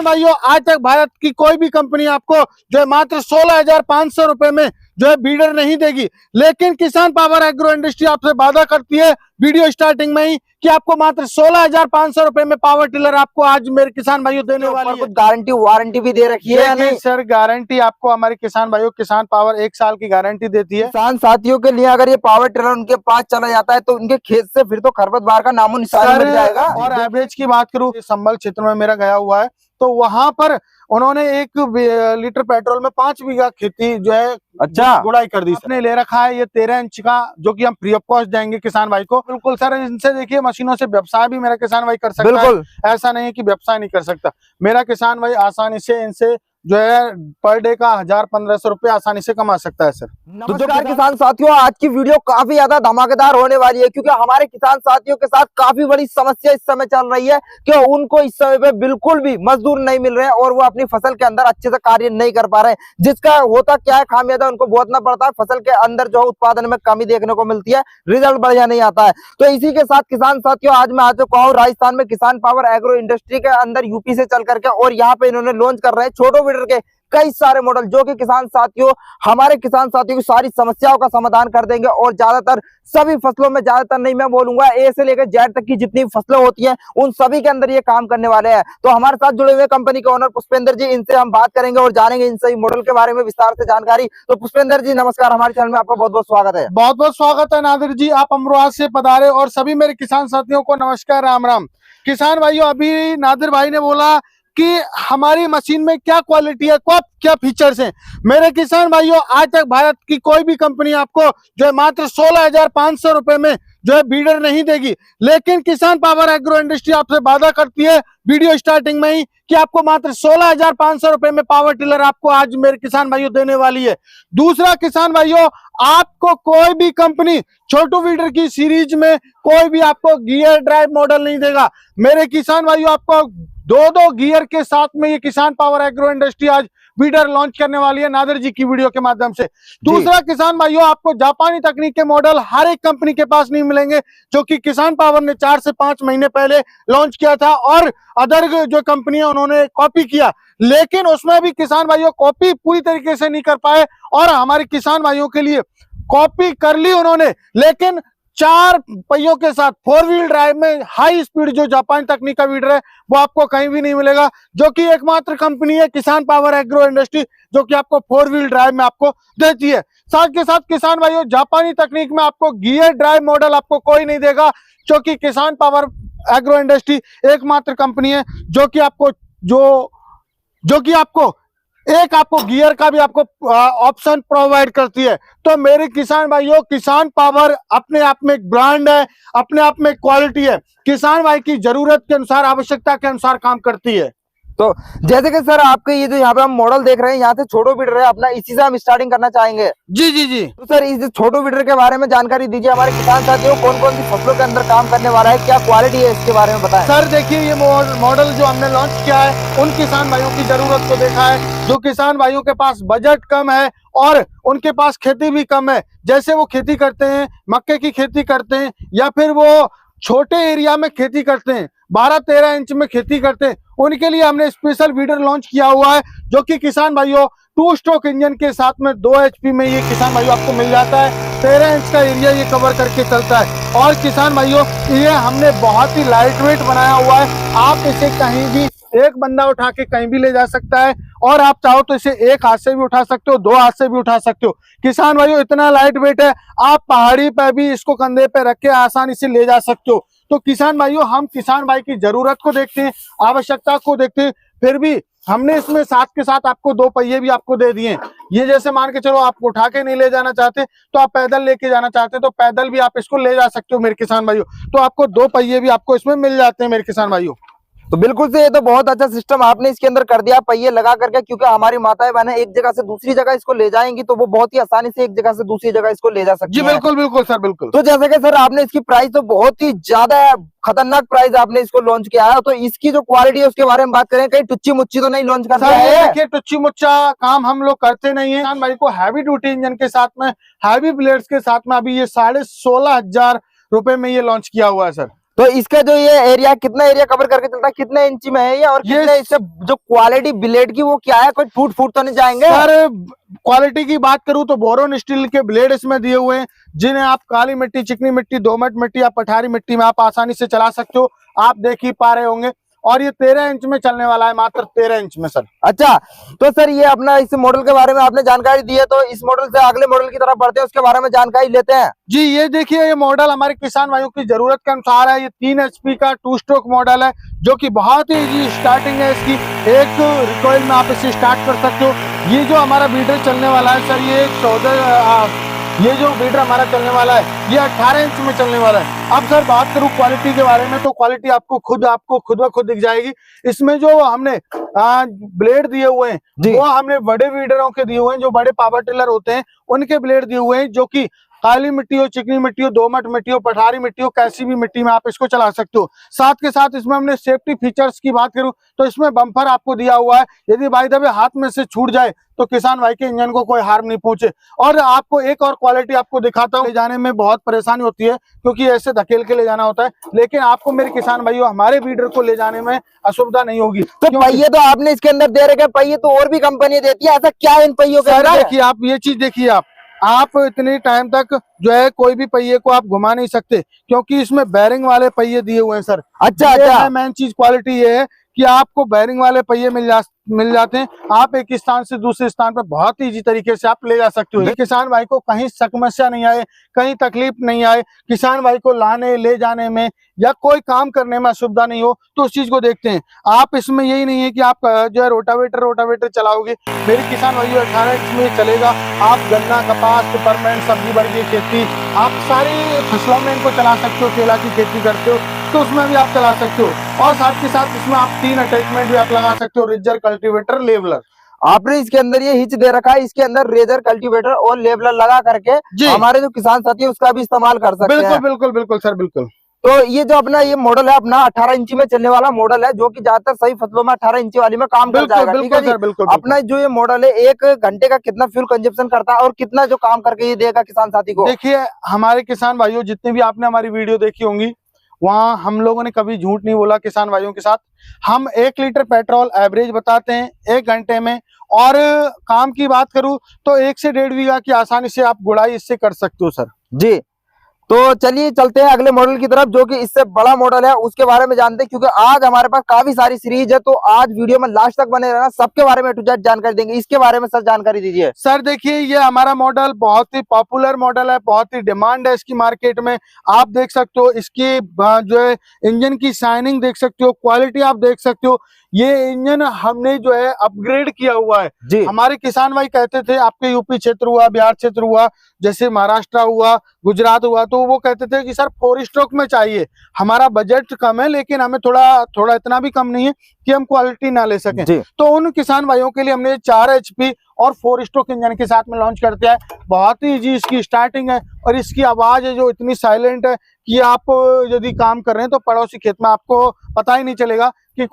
भाइयों, आज तक भारत की कोई भी कंपनी आपको जो है मात्र 16,500 रुपए में जो है बीडर नहीं देगी, लेकिन किसान पावर एग्रो इंडस्ट्री आपसे वादा करती है वीडियो स्टार्टिंग में ही कि आपको मात्र 16,500 रुपए में पावर टिलर आपको आज मेरे किसान भाइयों देने वाली है। कुछ गारंटी वारंटी भी दे रखी है या नहीं? सर, गारंटी आपको हमारे किसान भाइयों, किसान पावर 1 साल की गारंटी देती है। किसान साथियों के लिए अगर ये पावर टिलर उनके पास चला जाता है तो उनके खेत से फिर तो खरपतवार का नामो निशान मिट जाएगा। और एवरेज की बात करूं, संभल क्षेत्र में मेरा गया हुआ है, तो वहां पर उन्होंने 1 लीटर पेट्रोल में 5 बीघा खेती जो है अच्छा गुड़ाई कर दी। आपने ले रखा है ये 13 इंच का, जो कि हम फ्री ऑफ कॉस्ट देंगे किसान भाई को। बिल्कुल सर, इनसे देखिए मशीनों से व्यवसाय भी मेरा किसान भाई कर सकता है, ऐसा नहीं है कि व्यवसाय नहीं कर सकता। मेरा किसान भाई आसानी से इनसे जो है पर डे का 1,000-1,500 रुपए आसानी से कमा सकता है सर। तो जो किसान साथियों, आज की वीडियो काफी ज्यादा धमाकेदार होने वाली है, क्योंकि हमारे किसान साथियों के साथ काफी बड़ी समस्या इस समय चल रही है कि उनको इस समय पे बिल्कुल भी मजदूर नहीं मिल रहे हैं और वो अपनी फसल के अंदर अच्छे से कार्य नहीं कर पा रहे हैं। जिसका होता क्या है, खामियाजा उनको भुगतना पड़ता है, फसल के अंदर जो उत्पादन में कमी देखने को मिलती है, रिजल्ट बढ़िया नहीं आता है। तो इसी के साथ किसान साथियों, आज मैं आ चुका हूँ राजस्थान में किसान पावर एग्रो इंडस्ट्री के अंदर, यूपी से चल करके, और यहाँ पे इन्होंने लॉन्च कर रहे हैं छोटो वीडर के कई सारे मॉडल, जो कि किसान साथियों, हमारे किसान साथियों की सारी समस्याओं का समाधान कर देंगे। और ज्यादातर सभी फसलों में, ज्यादातर नहीं मैं बोलूंगा, ए से लेकर जेड तक की जितनी फसलें होती हैं उन सभी के अंदर ये काम करने वाले हैं। तो हमारे साथ जुड़े हुए कंपनी के ओनर पुष्पेंद्र जी, इनसे हम बात करेंगे और जानेंगे इन सभी मॉडल के बारे में विस्तार से जानकारी। तो पुष्पेंद्र जी नमस्कार, हमारे चैनल में आपका बहुत बहुत स्वागत है। बहुत बहुत स्वागत है नादिर जी, आप अमरोहा से पधारे। और सभी मेरे किसान साथियों को नमस्कार, राम राम। किसान भाइयों, अभी नादिर भाई ने बोला कि हमारी मशीन में क्या क्वालिटी है, क्या फीचर्स हैं। मेरे किसान भाइयों, आज तक भारत की कोई भी कंपनी आपको जो है मात्र 16,500 रुपए में जो है बीडर नहीं देगी, लेकिन किसान पावर एग्रो इंडस्ट्री आपसे वादा करती है वीडियो स्टार्टिंग में ही कि आपको मात्र 16,500 रुपए में पावर टिलर आपको आज मेरे किसान भाइयों देने वाली है। दूसरा किसान भाइयों, आपको कोई भी कंपनी छोटू वीडर की सीरीज में कोई भी आपको गियर ड्राइव मॉडल नहीं देगा। मेरे किसान भाइयों, आपको 2 गियर के साथ में ये किसान पावर एग्रो इंडस्ट्री आज बीडर लॉन्च करने वाली है नादिर जी की वीडियो के माध्यम से। दूसरा किसान भाइयों, आपको जापानी तकनीक के मॉडल हर एक कंपनी के पास नहीं मिलेंगे, जो कि किसान पावर ने 4 से 5 महीने पहले लॉन्च किया था और अदर जो कंपनी है उन्होंने कॉपी किया, लेकिन उसमें भी किसान भाइयों कॉपी पूरी तरीके से नहीं कर पाए। और हमारे किसान भाइयों के लिए कॉपी कर ली उन्होंने, लेकिन 4 पहियों के साथ 4 व्हील ड्राइव में हाई स्पीड जो जापान तकनीक का वीडर है वो आपको कहीं भी नहीं मिलेगा, जो कि एकमात्र कंपनी है किसान पावर एग्रो इंडस्ट्री, जो कि आपको 4 व्हील ड्राइव में आपको देती है। साथ के साथ किसान भाइयों, जापानी तकनीक में आपको गियर ड्राइव मॉडल आपको कोई नहीं देगा, जो कि किसान पावर एग्रो इंडस्ट्री एकमात्र कंपनी है जो कि आपको आपको गियर का भी आपको ऑप्शन प्रोवाइड करती है। तो मेरे किसान भाइयों, किसान पावर अपने आप में एक ब्रांड है, अपने आप में क्वालिटी है, किसान भाई की जरूरत के अनुसार, आवश्यकता के अनुसार काम करती है। तो जैसे कि सर, आपके ये जो यहाँ पे हम मॉडल देख रहे हैं, यहाँ से छोटो वीडर है अपना, इसी से हम स्टार्टिंग करना चाहेंगे। जी जी जी। तो सर, इस छोटो वीडर के बारे में जानकारी दीजिए हमारे किसान साथियों, कौन कौन सी फसलों के अंदर काम करने वाला है, क्या क्वालिटी है, इसके बारे में बताएं। सर देखिए, ये मॉडल जो हमने लॉन्च किया है उन किसान भाइयों की जरूरत को देखा है, जो किसान भाइयों के पास बजट कम है और उनके पास खेती भी कम है। जैसे वो खेती करते हैं, मक्के की खेती करते हैं, या फिर वो छोटे एरिया में खेती करते हैं, 12-13 इंच में खेती करते हैं, उनके लिए हमने स्पेशल वीडर लॉन्च किया हुआ है, जो कि किसान भाइयों 2 स्ट्रोक इंजन के साथ में 2 HP में ये किसान भाइयों आपको मिल जाता है। 13 इंच का एरिया ये कवर करके चलता है। और किसान भाइयों, ये हमने बहुत ही लाइट वेट बनाया हुआ है, आप इसे कहीं भी, एक बंदा उठा के कहीं भी ले जा सकता है, और आप चाहो तो इसे 1 हाथ से भी उठा सकते हो, 2 हाथ से भी उठा सकते हो। किसान भाइयों, इतना लाइट वेट है, आप पहाड़ी पे भी इसको कंधे पे रख के आसानी से ले जा सकते हो। तो किसान भाइयों, हम किसान भाई की जरूरत को देखते हैं, आवश्यकता को देखते हैं, फिर भी हमने इसमें साथ के साथ आपको 2 पहिए भी आपको दे दिए। ये जैसे मान के चलो, आप उठा के नहीं ले जाना चाहते तो आप पैदल लेके जाना चाहते तो पैदल भी आप इसको ले जा सकते हो मेरे किसान भाइयों। तो आपको 2 पहिए भी आपको इसमें मिल जाते हैं मेरे किसान भाइयों। तो बिल्कुल से ये तो बहुत अच्छा सिस्टम आपने इसके अंदर कर दिया पहिए लगा करके, क्योंकि हमारी माताएं बहनें एक जगह से दूसरी जगह इसको ले जाएंगी तो वो बहुत ही आसानी से एक जगह से दूसरी जगह इसको ले जा सकती जी बिल्कुल बिल्कुल सर, बिल्कुल। तो जैसे कि सर, आपने इसकी प्राइस तो बहुत ही ज्यादा खतरनाक प्राइस आपने इसको लॉन्च किया है, तो इसकी जो क्वालिटी है उसके बारे में बात करें, कहीं टुच्ची मुच्ची तो नहीं लॉन्च कर रहा है? देखिए, टुच्ची मुच्चा काम हम लोग करते नहीं है। किसान भाई को हैवी ड्यूटी इंजन के साथ में, हैवी ब्लेड्स के साथ में अभी ये 16,500 रुपए में ये लॉन्च किया हुआ है सर। तो इसका जो ये एरिया कितना एरिया कवर करके चलता है, कितने इंची में है ये, और ये कितने इससे जो क्वालिटी ब्लेड की वो क्या है, कोई टूट फूट तो नहीं जाएंगे? सर क्वालिटी की बात करूं तो बोरोन स्टील के ब्लेड इसमें दिए हुए हैं, जिन्हें आप काली मिट्टी, चिकनी मिट्टी, दोमट मिट्टी या पठारी मिट्टी में आप आसानी से चला सकते हो। आप देख ही पा रहे होंगे। और ये 13 इंच में चलने वाला है, मात्र 13 इंच में सर। अच्छा, तो सर ये अपना इस मॉडल के बारे में आपने जानकारी दी है, तो इस मॉडल से अगले मॉडल की तरफ बढ़ते हैं, उसके बारे में जानकारी लेते हैं। जी ये देखिए, ये मॉडल हमारे किसान भाइयों की जरूरत के अनुसार है। ये 3 HP का 2 स्ट्रोक मॉडल है, जो कि बहुत ही इजी स्टार्टिंग है इसकी। एक रिकॉइल में आप इसे स्टार्ट कर सकते हो। ये जो हमारा बीडर चलने वाला है सर, ये जो बीडर हमारा चलने वाला है, ये 18 इंच में चलने वाला है। अब सर बात करूं क्वालिटी के बारे में, तो क्वालिटी आपको खुद ब खुद दिख जाएगी। इसमें जो हमने ब्लेड दिए हुए हैं, वो हमने बड़े बीडरों के दिए हुए हैं, जो बड़े पावर टिलर होते हैं उनके ब्लेड दिए हुए हैं, जो कि काली मिट्टी हो, चिकनी मिट्टी हो, दोमट मिट्टी हो, पठारी मिट्टी हो, कैसी भी मिट्टी में आप इसको चला सकते हो। साथ के साथ इसमें हमने सेफ्टी फीचर्स की बात करूं तो इसमें बम्पर आपको दिया हुआ है। यदि बाई द वे हाथ में से छूट जाए तो किसान भाई के इंजन को कोई हार्म नहीं पहुंचे। और आपको एक और क्वालिटी आपको दिखाता हूं। ले जाने में बहुत परेशानी होती है, क्योंकि ऐसे धकेल के ले जाना होता है, लेकिन आपको मेरे किसान भाइयों हमारे बीडर को ले जाने में असुविधा नहीं होगी। तो पहिए तो आपने इसके अंदर दे रखे, पहिए तो और भी कंपनी देती है, ऐसा क्या है इन पहियों के अंदर? देखिए आप ये चीज देखिए, आप इतने टाइम तक जो है कोई भी पहिए को आप घुमा नहीं सकते, क्योंकि इसमें बैरिंग वाले पहिए दिए हुए हैं सर। अच्छा, मेन चीज क्वालिटी ये है कि आपको बैरिंग वाले पहिए मिल जाते हैं। आप एक स्थान से दूसरे स्थान पर बहुत ही इजी तरीके से आप ले जा सकते हो। किसान भाई को कहीं समस्या नहीं आए, कहीं तकलीफ नहीं आए, किसान भाई को लाने ले जाने में या कोई काम करने में असुविधा नहीं हो, तो उस चीज को देखते हैं। आप इसमें यही नहीं है कि आप जो है रोटावेटर चलाओगे। मेरे किसान भाइयों 18 इंच में चलेगा। आप गन्ना, कपास, पिपरमेंट, सब्जी वर्गीय खेती, आप सारी फसलों में इनको चला सकते हो। केला की खेती करते हो तो उसमें भी आप चला सकते हो। और साथ के साथ इसमें आप 3 अटैचमेंट भी आप लगा सकते हो, रिजर, कल्टीवेटर, लेवलर। आपने इसके अंदर ये हिच दे रखा है, इसके अंदर रेजर, कल्टीवेटर और लेवलर लगा करके हमारे जो किसान साथी है उसका भी इस्तेमाल कर सकते हैं। बिल्कुल सर, बिल्कुल। तो ये जो अपना ये मॉडल है, अपना 18 इंची में चलने वाला मॉडल है, जो कि ज्यादातर सही फसलों में 18 इंची वाली में काम कर जाएगा। ठीक है जी। अपना जो ये मॉडल है, 1 घंटे का कितना फ्यूल कंजप्शन करता है और कितना जो काम करके ये देगा किसान साथी को? देखिए हमारे किसान भाइयों, जितने भी आपने हमारी वीडियो देखी होंगी, वहाँ हम लोगों ने कभी झूठ नहीं बोला किसान भाइयों के साथ। हम 1 लीटर पेट्रोल एवरेज बताते हैं 1 घंटे में। और काम की बात करूं तो 1 से 1.5 बीघा की आसानी से आप गुड़ाई इससे कर सकते हो सर। जी, तो चलिए चलते हैं अगले मॉडल की तरफ, जो कि इससे बड़ा मॉडल है, उसके बारे में जानते हैं। क्योंकि आज हमारे पास काफी सारी सीरीज है, तो आज वीडियो में लास्ट तक बने रहना, सबके बारे में टू जेड जानकारी देंगे। इसके बारे में सर जानकारी दीजिए। सर देखिए, ये हमारा मॉडल बहुत ही पॉपुलर मॉडल है, बहुत ही डिमांड है इसकी मार्केट में। आप देख सकते हो इसकी जो है इंजन की शाइनिंग देख सकते हो, क्वालिटी आप देख सकते हो। ये इंजन हमने जो है अपग्रेड किया हुआ है जी। हमारे किसान भाई कहते थे, आपके यूपी क्षेत्र हुआ, बिहार क्षेत्र हुआ, जैसे महाराष्ट्र हुआ, गुजरात हुआ, तो वो कहते थे कि सर 4 स्ट्रोक में चाहिए। हमारा बजट कम है, लेकिन हमें थोड़ा इतना भी कम नहीं है कि हम क्वालिटी ना ले सकें। तो उन किसान भाइयों के लिए हमने 4 HP और 4 स्ट्रोक इंजन के साथ में लॉन्च करते हैं। बहुत ही इजी इसकी स्टार्टिंग है, और इसकी आवाज है जो इतनी साइलेंट है कि आप यदि काम कर रहे हैं तो पड़ोसी खेत में आपको पता ही नहीं चलेगा कि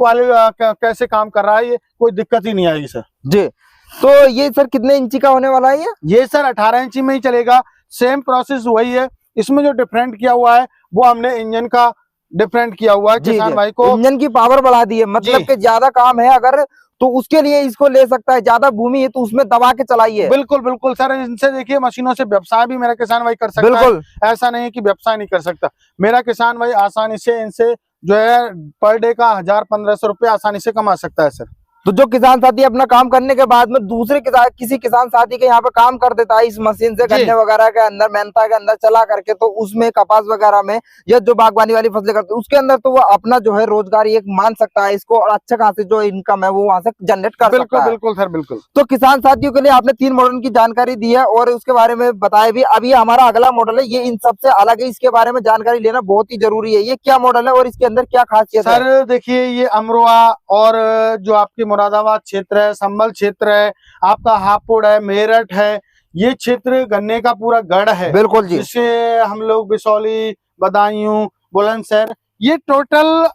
कैसे काम कर रहा है। ये कोई दिक्कत ही नहीं आएगी सर जी। तो ये सर कितने इंची का होने वाला है? ये सर 18 इंची में ही चलेगा। सेम प्रोसेस वही है। इसमें जो डिफरेंट किया हुआ है वो हमने इंजन का डिफरेंट किया हुआ है। किसान भाई को इंजन की पावर बढ़ा दी है, मतलब कि ज्यादा काम है अगर तो उसके लिए इसको ले सकता है। ज्यादा भूमि है तो उसमें दबा के चलाइए। बिल्कुल सर, इनसे देखिए मशीनों से व्यवसाय भी मेरा किसान भाई कर सकता है। ऐसा नहीं है कि व्यवसाय नहीं कर सकता। मेरा किसान भाई आसानी से इनसे जो है पर डे का 1000-1500 रुपये आसानी से कमा सकता है सर। तो जो किसान साथी अपना काम करने के बाद में दूसरे किसी किसान साथी के यहाँ पे काम कर देता है इस मशीन से, गन्ने वगैरह के अंदर, मेहनता के अंदर चला करके, तो उसमें कपास वगैरह में या जो बागवानी वाली फसलें करते हैं उसके अंदर, तो वो अपना जो है रोजगार एक मान सकता है इसको, और अच्छा खासी जो इनकम है वो वहां से जनरेट कर सकता है। बिल्कुल सर, बिल्कुल। तो किसान साथियों के लिए आपने 3 मॉडल की जानकारी दी है और उसके बारे में बताया भी। अभी हमारा अगला मॉडल है, ये इन सबसे अलग है, इसके बारे में जानकारी लेना बहुत ही जरूरी है। ये क्या मॉडल है और इसके अंदर क्या खासियत है? सर देखिए, ये अमरोहा और जो आपकी मुरादाबाद क्षेत्र है, संभल क्षेत्र है, आपका हापुड़ है, मेरठ है, ये क्षेत्र गन्ने का पूरा गढ़ है। बिल्कुल जी। जिससे हम लोग बिसौली, बदायूं, बुलंदशहर, ये टोटल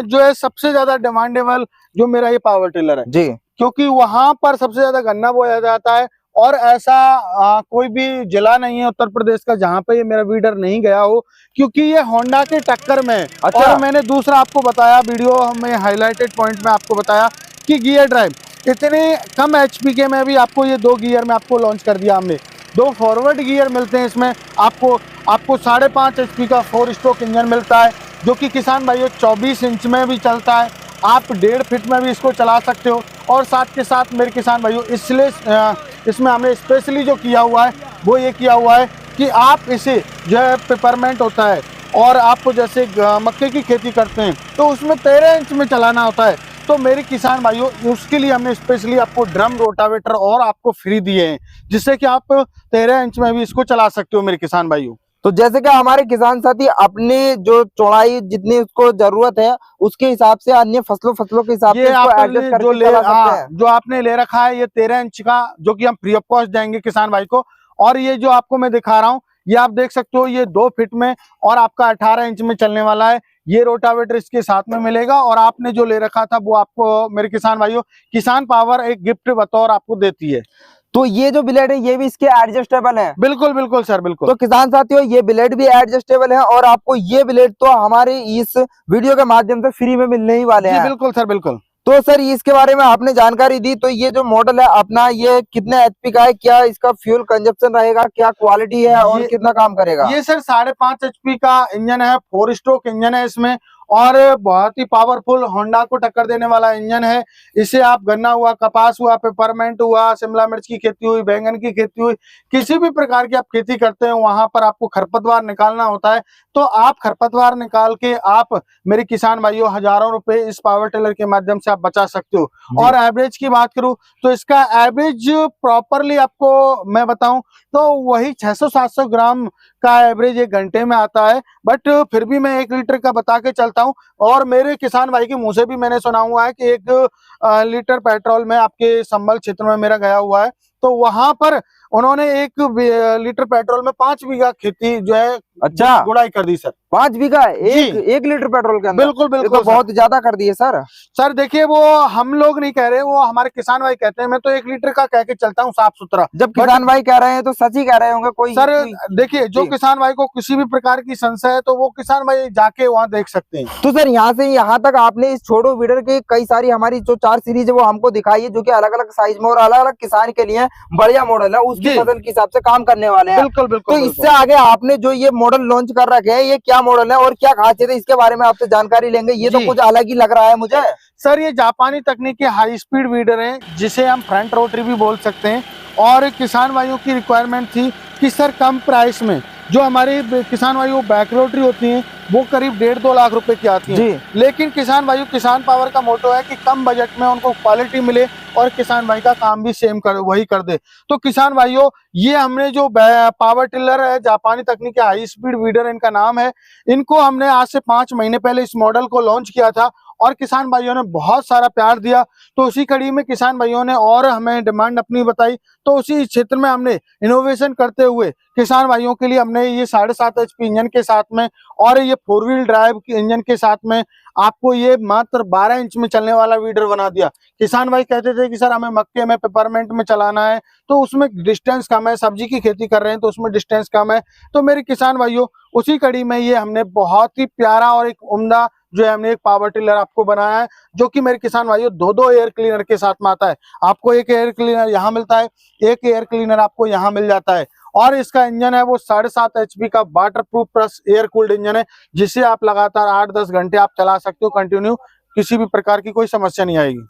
जो है सबसे ज्यादा डिमांडेबल जो मेरा ये पावर टिलर है जी, क्योंकि वहां पर सबसे ज्यादा गन्ना बोया जाता है और ऐसा कोई भी जिला नहीं है उत्तर प्रदेश का जहां पे ये मेरा वीडर नहीं गया हो, क्योंकि ये होंडा के टक्कर में है। अच्छा। और मैंने दूसरा आपको बताया, वीडियो में हाईलाइटेड पॉइंट में आपको बताया कि गियर ड्राइव इतने कम एचपी के में भी आपको ये 2 गियर में आपको लॉन्च कर दिया हमने। 2 फॉरवर्ड गियर मिलते हैं इसमें, आपको 5.5 एचपी का 4 स्ट्रोक इंजन मिलता है, जो कि किसान भाइयों 24 इंच में भी चलता है। आप 1.5 फीट में भी इसको चला सकते हो। और साथ के साथ मेरे किसान भाइयों इसलिए इसमें हमने स्पेशली जो किया हुआ है वो ये किया हुआ है कि आप इसे जो है पेपरमेंट होता है और आपको जैसे मक्के की खेती करते हैं तो उसमें 13 इंच में चलाना होता है। तो मेरे किसान भाइयों उसके लिए हमने स्पेशली आपको ड्रम रोटावेटर और आपको फ्री दिए हैं, जिससे कि आप 13 इंच में भी इसको चला सकते हो मेरे किसान भाइयों। तो जैसे कि हमारे किसान साथी अपने जो चौड़ाई जितनी उसको जरूरत है उसके हिसाब से अन्य फसलों के हिसाब से ये इसको आपने एडजस्ट जो करके चला सकते हैं। जो आपने ले रखा है ये 13 इंच का, जो कि हम फ्री ऑफ कॉस्ट देंगे किसान भाई को। और ये जो आपको मैं दिखा रहा हूँ ये आप देख सकते हो, ये 2 फीट में और आपका 18 इंच में चलने वाला है। ये रोटावेटर इसके साथ में मिलेगा। और आपने जो ले रखा था वो आपको मेरे किसान भाइयों किसान पावर एक गिफ्ट बतौर आपको देती है। तो ये जो ब्लेड है ये भी इसके एडजस्टेबल है? बिल्कुल बिल्कुल सर, बिल्कुल। तो किसान साथियों ये ब्लेड भी एडजस्टेबल है और आपको ये ब्लेड तो हमारे इस वीडियो के माध्यम से फ्री में मिलने ही वाले हैं। बिल्कुल सर, बिल्कुल। तो सर इसके बारे में आपने जानकारी दी, तो ये जो मॉडल है अपना ये कितने एचपी का है, क्या इसका फ्यूल कंजप्शन रहेगा, क्या क्वालिटी है और कितना काम करेगा? ये सर 5.5 एचपी का इंजन है, 4 स्ट्रोक इंजन है इसमें और बहुत ही पावरफुल होंडा को टक्कर देने वाला इंजन है। इसे आप गन्ना हुआ, कपास हुआ, पेपरमेंट हुआ, शिमला मिर्च की खेती हुई, बैंगन की खेती हुई, किसी भी प्रकार की आप खेती करते हैं वहां पर आपको खरपतवार निकालना होता है, तो आप खरपतवार निकाल के आप मेरे किसान भाइयों हजारों रुपए इस पावर टिलर के माध्यम से आप बचा सकते हो। और एवरेज की बात करूं तो इसका एवरेज प्रॉपरली आपको मैं बताऊं तो वही 600-700 ग्राम का एवरेज 1 घंटे में आता है। बट फिर भी मैं 1 लीटर का बता के चलता हूं। और मेरे किसान भाई के मुंह से भी मैंने सुना हुआ है कि 1 लीटर पेट्रोल में आपके संबल क्षेत्र में मेरा गया हुआ है, तो वहां पर उन्होंने 1 लीटर पेट्रोल में 5 बीघा खेती जो है अच्छा गुड़ाई कर दी सर। 5 बीघा एक लीटर पेट्रोल के अंदर? बिल्कुल बिल्कुल, तो बहुत ज्यादा कर दिए सर। सर देखिए वो हम लोग नहीं कह रहे, वो हमारे किसान भाई कहते हैं। मैं तो 1 लीटर का कह के चलता हूँ साफ सुथरा। जब किसान भाई कह रहे हैं तो सच ही कह रहे होंगे कोई? सर देखिए जो किसान भाई को किसी भी प्रकार की संशय है तो वो किसान भाई जाके वहाँ देख सकते हैं। तो सर यहाँ से यहाँ तक आपने इस छोटो वीडर के कई सारी हमारी जो 4 सीरीज है वो हमको दिखाई है, जो कि अलग अलग साइज में और अलग अलग किसान के लिए बढ़िया मॉडल है, उसकी फसल के हिसाब से काम करने वाले हैं। बिल्कुल बिल्कुल। तो इससे आगे आपने जो ये मॉडल लॉन्च कर रखे हैं, ये क्या मॉडल है और क्या खासियत है, इसके बारे में आपसे जानकारी लेंगे। ये तो कुछ अलग ही लग रहा है मुझे। सर ये जापानी तकनीक के हाई स्पीड वीडर है, जिसे हम फ्रंट रोटरी भी बोल सकते हैं। और किसान भाइयों की रिक्वायरमेंट थी कि सर कम प्राइस में जो हमारी किसान भाइयों बैक रोटरी होती हैं वो करीब 1.5-2 लाख रुपए की आती हैं, लेकिन किसान भाइयों किसान पावर का मोटो है कि कम बजट में उनको क्वालिटी मिले और किसान भाई का काम भी सेम वही कर दे। तो किसान भाइयों ये हमने जो पावर टिलर है जापानी तकनीक के हाई स्पीड वीडर इनका नाम है, इनको हमने आज से 5 महीने पहले इस मॉडल को लॉन्च किया था और किसान भाइयों ने बहुत सारा प्यार दिया। तो उसी कड़ी में किसान भाइयों ने और हमें डिमांड अपनी बताई, तो उसी क्षेत्र में हमने इनोवेशन करते हुए किसान भाइयों के लिए हमने ये 7.5 एचपी इंजन के साथ में और ये 4 व्हील ड्राइव के इंजन के साथ में आपको ये मात्र 12 इंच में चलने वाला वीडर बना दिया। किसान भाई कहते थे कि सर हमें मक्के में पेपरमेंट में चलाना है तो उसमें डिस्टेंस कम है, सब्जी की खेती कर रहे हैं तो उसमें डिस्टेंस कम है। तो मेरे किसान भाइयों उसी कड़ी में ये हमने बहुत ही प्यारा और एक उम्दा जो है हमने एक पावर टिलर आपको बनाया है, जो कि मेरे किसान भाइयों 2-2 एयर क्लीनर के साथ में आता है। आपको एक एयर क्लीनर यहाँ मिलता है, एक एयर क्लीनर आपको यहाँ मिल जाता है। और इसका इंजन है वो 7.5 एचपी का water proof plus air cooled engine है, जिसे आप लगातार 8-10 घंटे आप चला सकते हो कंटिन्यू, किसी भी प्रकार की कोई समस्या नहीं आएगी।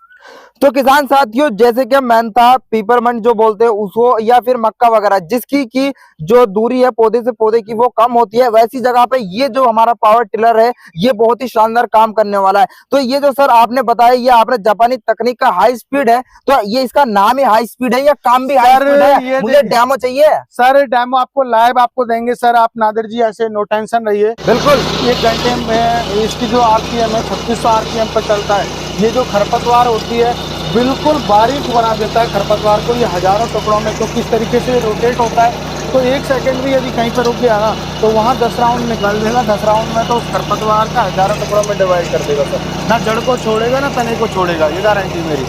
तो किसान साथियों जैसे कि मेंथा, पीपरमेंट जो बोलते हैं उसको, या फिर मक्का वगैरह जिसकी की जो दूरी है पौधे से पौधे की वो कम होती है, वैसी जगह पे ये जो हमारा पावर टिलर है ये बहुत ही शानदार काम करने वाला है। तो ये जो सर आपने बताया ये आपने जापानी तकनीक का हाई स्पीड है, तो ये इसका नाम ही हाई स्पीड है या काम भी हाई स्पीड है? मुझे डेमो चाहिए सर। डेमो आपको लाइव आपको देंगे सर। आप नादिर जी ऐसे नो टेंशन रहिए। बिल्कुल 1 घंटे में इसकी जो आरपीएम है 3600 आरपीएम पर चलता है। ये जो खरपतवार होती है बिल्कुल बारीक बना देता है खरपतवार को, ये हजारों टुकड़ों में। तो किस तरीके से रोटेट होता है तो 1 सेकंड भी यदि कहीं पर रुक गया ना तो वहाँ 10 राउंड निकाल देगा। 10 राउंड में तो उस खरपतवार का हजारों टुकड़ों में डिवाइड कर देगा सर। ना जड़ को छोड़ेगा ना तने को छोड़ेगा, ये गारंटी मेरी।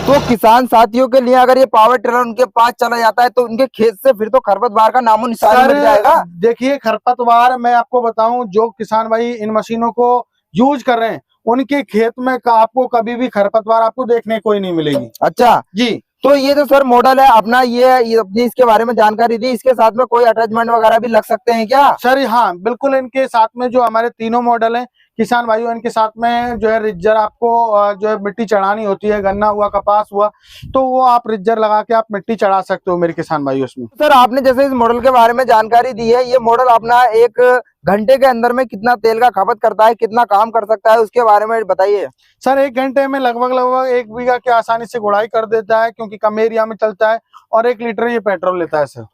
तो किसान साथियों के लिए अगर ये पावर टिलर उनके पास चला जाता है तो उनके खेत से फिर तो खरपतवार का नामो निशान मिट जाएगा। देखिए खरपतवार मैं आपको बताऊं, जो किसान भाई इन मशीनों को यूज कर रहे हैं उनके खेत में आपको कभी भी खरपतवार आपको देखने को ही नहीं मिलेगी। अच्छा जी, तो ये जो सर मॉडल है अपना, ये अपनी इसके बारे में जानकारी दी, इसके साथ में कोई अटैचमेंट वगैरह भी लग सकते हैं क्या? सर हाँ बिल्कुल, इनके साथ में जो हमारे तीनों मॉडल हैं किसान भाइयों, इनके साथ में जो है रिज्जर आपको जो है मिट्टी चढ़ानी होती है, गन्ना हुआ कपास हुआ तो वो आप रिज्जर लगा के आप मिट्टी चढ़ा सकते हो मेरे किसान भाइयों उसमें। सर आपने जैसे इस मॉडल के बारे में जानकारी दी है, ये मॉडल अपना 1 घंटे के अंदर में कितना तेल का खपत करता है, कितना काम कर सकता है, उसके बारे में बताइए। सर 1 घंटे में लगभग 1 बीघा की आसानी से गुड़ाई कर देता है, क्योंकि कम एरिया में चलता है और 1 लीटर ये पेट्रोल लेता है सर।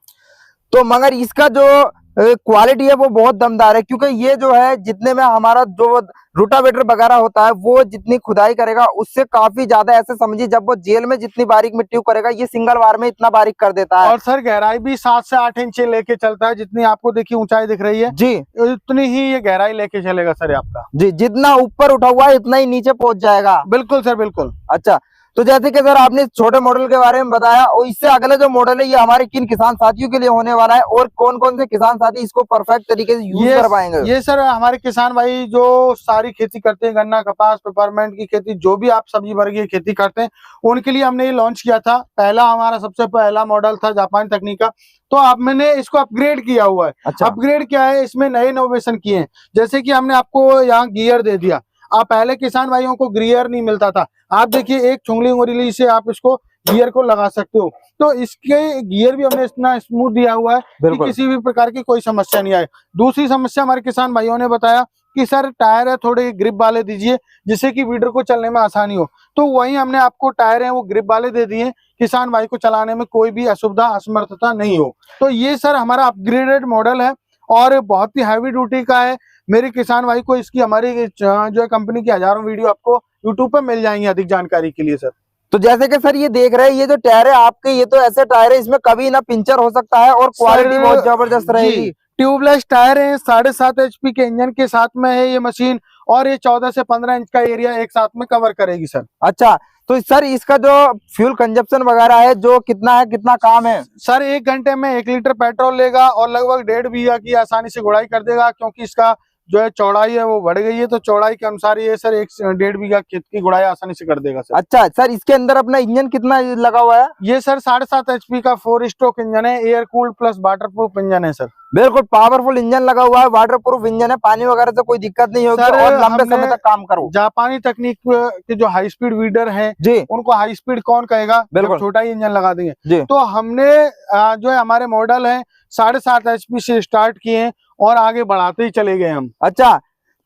तो मगर इसका जो क्वालिटी है वो बहुत दमदार है, क्योंकि ये जो है जितने में हमारा जो रोटावेटर वगैरह होता है वो जितनी खुदाई करेगा उससे काफी ज्यादा, ऐसे समझिए जब वो जेल में जितनी बारीक मिट्टी करेगा ये सिंगल बार में इतना बारीक कर देता है। और सर गहराई भी 7 से 8 इंच लेके चलता है, जितनी आपको देखिए ऊंचाई दिख रही है जी, उतनी ही ये गहराई लेके चलेगा सर आपका। जी, जितना ऊपर उठा हुआ है इतना ही नीचे पहुंच जाएगा। बिल्कुल सर बिल्कुल। अच्छा, तो जैसे कि सर आपने छोटे मॉडल के बारे में बताया, और इससे अगले जो मॉडल है ये हमारे किन किसान साथियों के लिए होने वाला है और कौन कौन से किसान साथी इसको परफेक्ट तरीके से यूज कर पाएंगे? ये सर हमारे किसान भाई जो सारी खेती करते हैं, गन्ना कपास पेपरमेंट की खेती, जो भी आप सब्जी वर्गीय खेती करते हैं उनके लिए हमने ये लॉन्च किया था। पहला हमारा सबसे पहला मॉडल था जापान तकनीक का, तो अब मैंने इसको अपग्रेड किया हुआ है। अच्छा, अपग्रेड क्या है, इसमें नए इनोवेशन किए हैं, जैसे कि हमने आपको यहाँ गियर दे दिया। आप पहले किसान भाइयों को गियर नहीं मिलता था, आप देखिए एक चुंगली उंगली से आप इसको गियर को लगा सकते हो, तो इसके गियर भी हमने इतना स्मूथ दिया हुआ है कि किसी भी प्रकार की कोई समस्या नहीं आए। दूसरी समस्या हमारे किसान भाइयों ने बताया कि सर टायर है थोड़े ग्रिप वाले दीजिए जिससे कि वीडर को चलने में आसानी हो, तो वही हमने आपको टायर है वो ग्रिप वाले दे दिए, किसान भाई को चलाने में कोई भी असुविधा असमर्थता नहीं हो। तो ये सर हमारा अपग्रेडेड मॉडल है और बहुत ही हैवी ड्यूटी का है। मेरे किसान भाई को इसकी हमारी जो है कंपनी की हजारों वीडियो आपको यूट्यूब पे मिल जाएंगे अधिक जानकारी के लिए सर। तो जैसे कि सर ये देख रहे हैं, ये जो टायर है आपके, ये तो ऐसे टायर है इसमें कभी ना पिंचर हो सकता है और क्वालिटी बहुत जबरदस्त रहेगी। ट्यूबलेस टायर है, 7.5 HP के इंजन के साथ में है ये मशीन, और ये 14 से 15 इंच का एरिया एक साथ में कवर करेगी सर। अच्छा, तो सर इसका जो फ्यूल कंजप्शन वगैरह है जो कितना है, कितना काम है? सर 1 घंटे में 1 लीटर पेट्रोल लेगा और लगभग 1.5 बीघा की आसानी से गुड़ाई कर देगा, क्योंकि इसका जो है चौड़ाई है वो बढ़ गई है, तो चौड़ाई के अनुसार ये सर 1.5 बीघा खेत की गुड़ाई आसानी से कर देगा सर। अच्छा सर, इसके अंदर अपना इंजन कितना लगा हुआ है? ये सर 7.5 HP का 4 स्ट्रोक इंजन है, air cooled plus water proof engine है सर। बिल्कुल पावरफुल इंजन लगा हुआ है, वाटर प्रूफ इंजन है, पानी वगैरह से कोई दिक्कत नहीं होगी सर, और लंबे समय तक काम करो। जापानी तकनीक के जो हाई स्पीड वीडर हैं जी, उनको हाई स्पीड कौन कहेगा, बिल्कुल छोटा ही इंजन लगा जी। देंगे। तो हमने जो है हमारे मॉडल है 7.5 HP से स्टार्ट किए हैं और आगे बढ़ाते ही चले गए हम। अच्छा,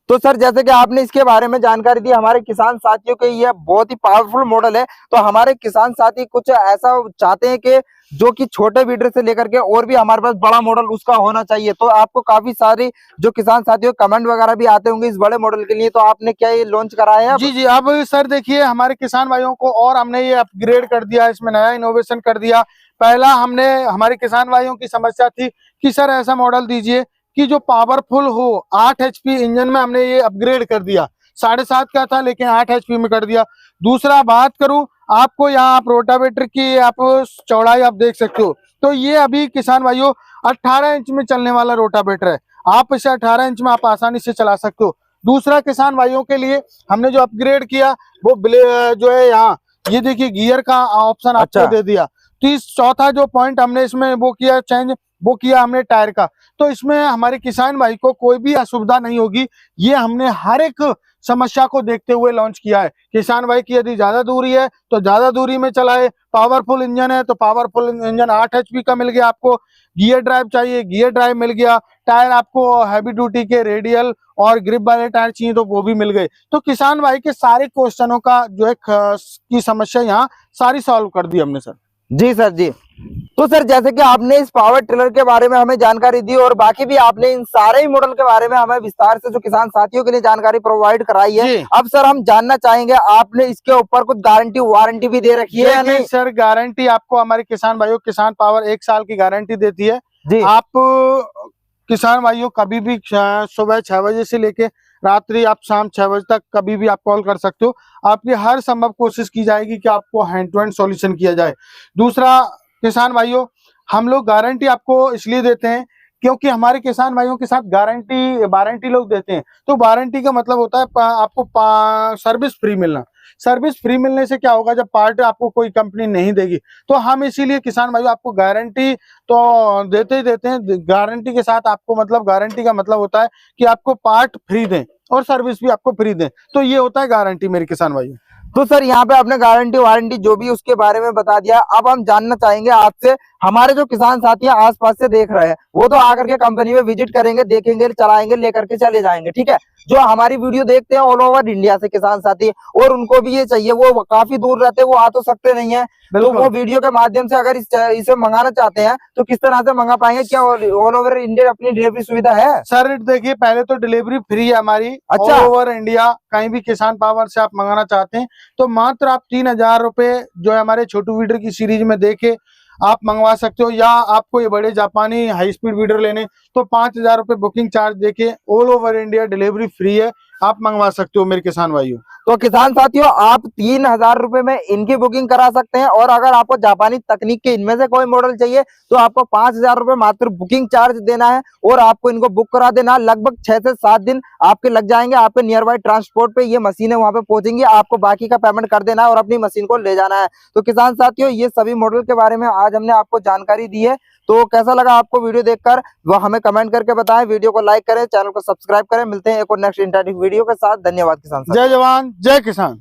तो सर जैसे कि आपने इसके बारे में जानकारी दी हमारे किसान साथियों के, ये बहुत ही पावरफुल मॉडल है, तो हमारे किसान साथी कुछ ऐसा चाहते हैं कि जो कि छोटे वीडर से लेकर के और भी हमारे पास बड़ा मॉडल उसका होना चाहिए, तो आपको काफी सारे जो किसान साथियों कमेंट वगैरह भी आते होंगे इस बड़े मॉडल के लिए, तो आपने क्या ये लॉन्च कराया है? जी जी, अब सर देखिए हमारे किसान भाइयों को और हमने ये अपग्रेड कर दिया, इसमें नया इनोवेशन कर दिया। पहला हमने हमारे किसान भाइयों की समस्या थी कि सर ऐसा मॉडल दीजिए कि जो पावरफुल हो। 8 HP इंजन में हमने ये अपग्रेड कर दिया, 7.5 का था लेकिन 8 HP में कर दिया। दूसरा बात करूं आपको, यहाँ आप रोटावेटर की आप चौड़ाई आप देख सकते हो, तो ये अभी किसान भाइयों 18 इंच में चलने वाला रोटावेटर है, आप इसे 18 इंच में आप आसानी से चला सकते हो। दूसरा किसान भाइयों के लिए हमने जो अपग्रेड किया वो जो है यहाँ ये देखिए गियर का ऑप्शन आपको दे दिया। तो इस चौथा जो पॉइंट हमने इसमें वो किया चेंज, वो किया हमने टायर का, तो इसमें हमारे किसान भाई को कोई भी असुविधा नहीं होगी। ये हमने हर एक समस्या को देखते हुए लॉन्च किया है। किसान भाई की यदि ज्यादा दूरी है तो ज्यादा दूरी में चलाए, पावरफुल इंजन है तो पावरफुल इंजन 8 HP का मिल गया आपको, गियर ड्राइव चाहिए गियर ड्राइव मिल गया, टायर आपको हैवी ड्यूटी के रेडियल और ग्रिप वाले टायर चाहिए तो वो भी मिल गए। तो किसान भाई के सारे क्वेश्चनों का जो है की समस्या यहाँ सारी सॉल्व कर दी हमने सर। जी सर जी, तो सर जैसे कि आपने इस पावर टिलर के बारे में हमें जानकारी दी और बाकी भी आपने इन सारे ही मॉडल के बारे में हमें विस्तार से जो किसान साथियों के लिए जानकारी प्रोवाइड कराई है। अब सर हम जानना चाहेंगे आपने इसके ऊपर कुछ गारंटी वारंटी भी दे रखी है या नहीं? सर गारंटी आपको हमारे किसान भाइयों, किसान पावर 1 साल की गारंटी देती है जी। आप किसान भाइयों कभी भी सुबह 6 बजे से लेके रात्रि आप शाम 6 बजे तक कभी भी आप कॉल कर सकते हो। आपकी हर संभव कोशिश की जाएगी कि आपको हैंड टू हैंड सॉल्यूशन किया जाए। दूसरा, किसान भाइयों, हम लोग गारंटी आपको इसलिए देते हैं क्योंकि हमारे किसान भाइयों के साथ वारंटी लोग देते हैं। तो वारंटी का मतलब होता है आपको सर्विस फ्री मिलना। सर्विस फ्री मिलने से क्या होगा, जब पार्ट आपको कोई कंपनी नहीं देगी तो हम इसीलिए किसान भाइयों आपको गारंटी तो देते ही देते हैं। गारंटी के साथ आपको मतलब, गारंटी का मतलब होता है कि आपको पार्ट फ्री दें और सर्विस भी आपको फ्री दें। तो ये होता है गारंटी मेरे किसान भाइयों। तो सर यहाँ पे आपने गारंटी वारंटी जो भी उसके बारे में बता दिया। अब हम जानना चाहेंगे आपसे, हमारे जो किसान साथी हैं आसपास से देख रहे हैं, वो तो आकर के कंपनी में विजिट करेंगे, देखेंगे, चलाएंगे, लेकर के चले जाएंगे, ठीक है। जो हमारी वीडियो देखते हैं ऑल ओवर इंडिया से किसान साथी, और उनको भी ये चाहिए, वो काफी दूर रहते हैं, वो आ तो सकते नहीं है, तो वो वीडियो के माध्यम से अगर इसे मंगाना चाहते हैं तो किस तरह से मंगा पाएंगे? क्या ऑल ओवर इंडिया अपनी डिलीवरी सुविधा है? सर देखिए, पहले तो डिलीवरी फ्री है हमारी। अच्छा। ऑल ओवर इंडिया कहीं भी किसान पावर से आप मंगाना चाहते हैं तो मात्र आप 3,000 रुपए जो है हमारे छोटू वीडर की सीरीज में देके आप मंगवा सकते हो। या आपको ये बड़े जापानी हाई स्पीड वीडर लेने तो 5,000 रुपए बुकिंग चार्ज देके all over India delivery free है, आप मंगवा सकते हो मेरे किसान भाइयों। तो किसान साथियों, आप 3,000 रुपए में इनकी बुकिंग करा सकते हैं, और अगर आपको जापानी तकनीक के इनमें से कोई मॉडल चाहिए तो आपको 5,000 रुपए मात्र बुकिंग चार्ज देना है, और आपको इनको बुक करा देना। लगभग 6 से 7 दिन आपके लग जाएंगे। आपके नियर बाई ट्रांसपोर्ट पे ये मशीनें वहां पे पहुंचेंगी, आपको बाकी का पेमेंट कर देना है और अपनी मशीन को ले जाना है। तो किसान साथियों, ये सभी मॉडल के बारे में आज हमने आपको जानकारी दी है। तो कैसा लगा आपको वीडियो देखकर, वो हमें कमेंट करके बताएं। वीडियो को लाइक करें, चैनल को सब्सक्राइब करें। मिलते हैं एक और नेक्स्ट इंटरेस्टिंग वीडियो के साथ। धन्यवाद किसान साथियों। जय जवान जय किसान।